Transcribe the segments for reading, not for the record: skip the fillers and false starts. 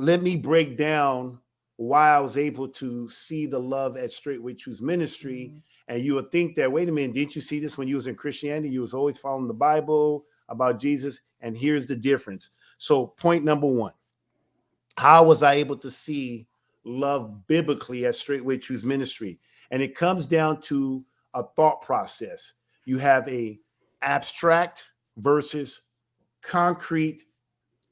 let me break down why I was able to see the love at Straightway Truth Ministry. And you would think that, wait a minute, didn't you see this when you was in Christianity? You was always following the Bible about Jesus. And here's the difference. So point number one, how was I able to see love biblically at Straightway Truth Ministry? And it comes down to a thought process. You have a abstract versus concrete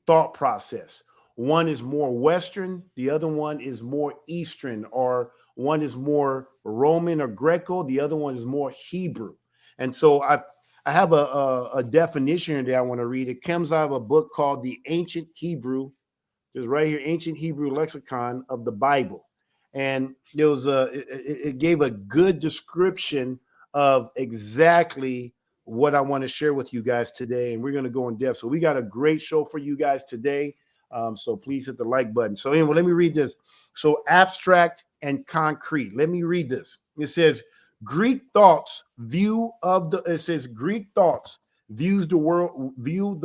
thought process. One is more Western, the other one is more Eastern, or one is more Roman or Greco, the other one is more Hebrew. And so I have a definition that I want to read. It comes out of a book called The Ancient Hebrew. There's right here, Ancient Hebrew Lexicon of the Bible. And there was it gave a good description of exactly what I want to share with you guys today. And we're going to go in depth. So we got a great show for you guys today. So please hit the like button. So anyway, let me read this. So abstract and concrete. Let me read this. It says Greek thoughts view the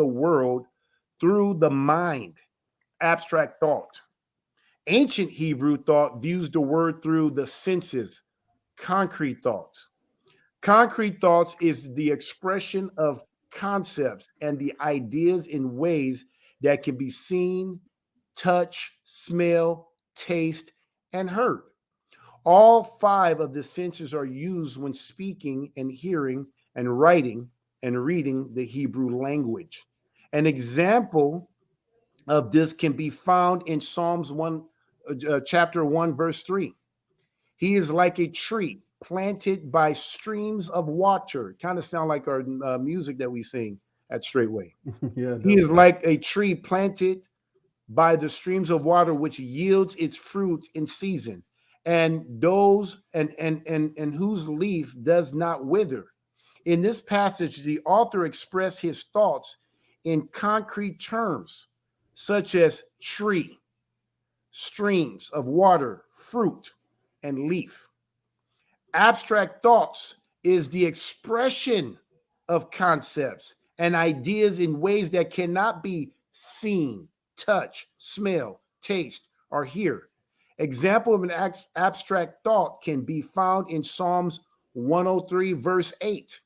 world through the mind. Abstract thought. Ancient Hebrew thought views the word through the senses. Concrete thoughts. Concrete thoughts is the expression of concepts and the ideas in ways that can be seen, touch, smell, taste, and heard. All five of the senses are used when speaking and hearing and writing and reading the Hebrew language. An example of this can be found in Psalms 1, chapter 1, verse 3. He is like a tree planted by streams of water. Kind of sound like our music that we sing at Straightway. Yeah, He is like a tree planted by the streams of water, which yields its fruit in season, and those and whose leaf does not wither. In this passage, the author expressed his thoughts in concrete terms, such as tree, streams of water, fruit, and leaf. Abstract thoughts is the expression of concepts and ideas in ways that cannot be seen, touch, smell, taste, or hear. Example of an abstract thought can be found in Psalms 103, verse 8.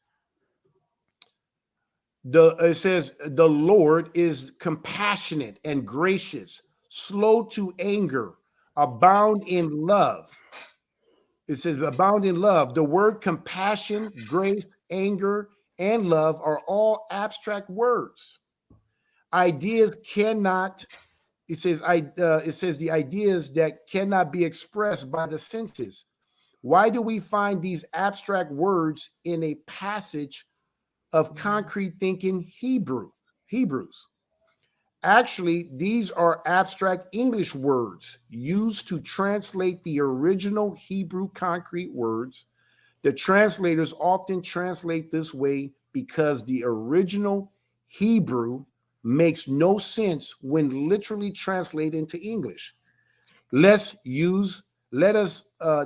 It says, the Lord is compassionate and gracious, slow to anger, abound in love. It says, abound in love. The word compassion, grace, anger, and love are all abstract words. Ideas cannot, it says the ideas that cannot be expressed by the senses. Why do we find these abstract words in a passage of concrete thinking Hebrews? Actually, these are abstract English words used to translate the original Hebrew concrete words. The translators often translate this way because the original Hebrew makes no sense when literally translated into English. Let us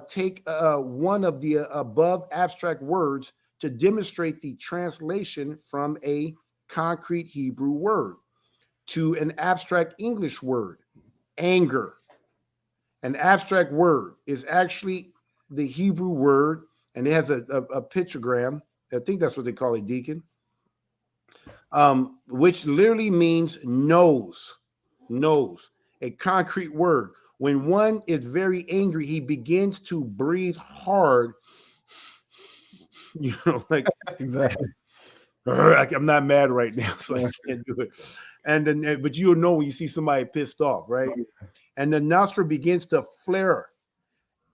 take one of the above abstract words to demonstrate the translation from a concrete Hebrew word to an abstract English word, anger. An abstract word is actually the Hebrew word, and it has a pictogram. I think that's what they call it, deacon, which literally means nose, a concrete word. When one is very angry, he begins to breathe hard, like exactly. I'm not mad right now, so I can't do it. And then, but you'll know when you see somebody pissed off, right? And the nostril begins to flare.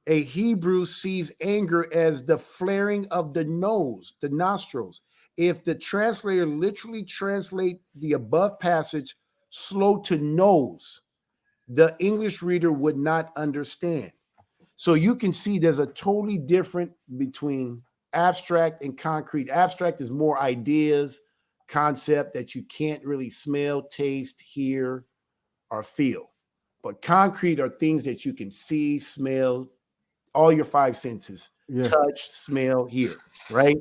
A Hebrew sees anger as the flaring of the nose, the nostrils. If the translator literally translate the above passage slow to nose, the English reader would not understand. So you can see there's a totally different between abstract and concrete. Abstract is more ideas, concept that you can't really smell, taste, hear, or feel. But concrete are things that you can see, smell, all your five senses, touch, smell, hear, right?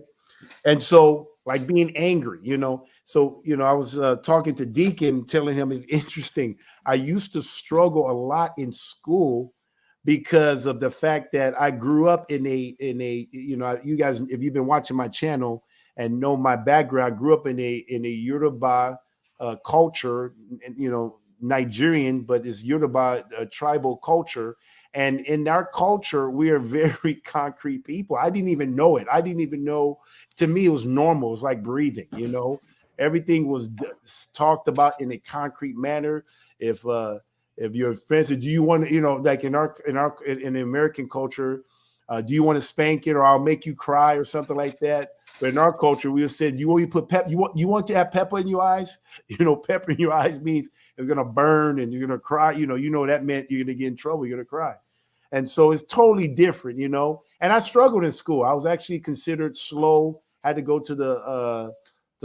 And so like being angry, So, I was talking to Deacon, telling him it's interesting. I used to struggle a lot in school because of the fact that I grew up in a, you guys, if you've been watching my channel and know my background, I grew up in a Yoruba culture, and Nigerian, but it's Yoruba tribal culture. And in our culture, we are very concrete people. I didn't even know it. I didn't even know. To me, it was normal. It's like breathing. Everything was talked about in a concrete manner. If your friends said, do you want to, like in the American culture, do you want to spank it or I'll make you cry or something like that? But in our culture, we said, you want to put you want to have pepper in your eyes? Pepper in your eyes means it's gonna burn and you're gonna cry. That meant you're gonna get in trouble, you're gonna cry. And so it's totally different. And I struggled in school. I was actually considered slow. Had to go to the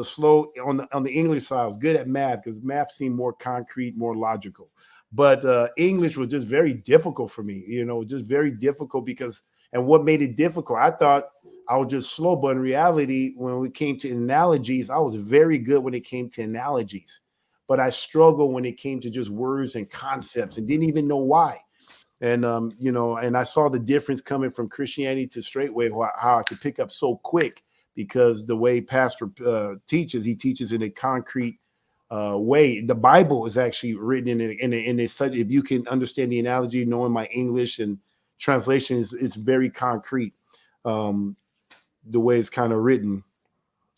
slow on the English side. I was good at math because math seemed more concrete, more logical. But English was just very difficult for me, just very difficult and what made it difficult, I thought I was just slow, but in reality, when it came to analogies, I was very good when it came to analogies. But I struggled when it came to just words and concepts and didn't even know why. And I saw the difference coming from Christianity to straightway, how I could pick up so quick because the way Pastor teaches, he teaches in a concrete way. The Bible is actually written in a such. If you can understand the analogy, knowing my English and translation is very concrete. The way it's kind of written,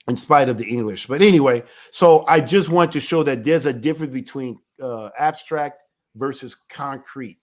in spite of the English. But anyway, so I just want to show that there's a difference between abstract versus concrete.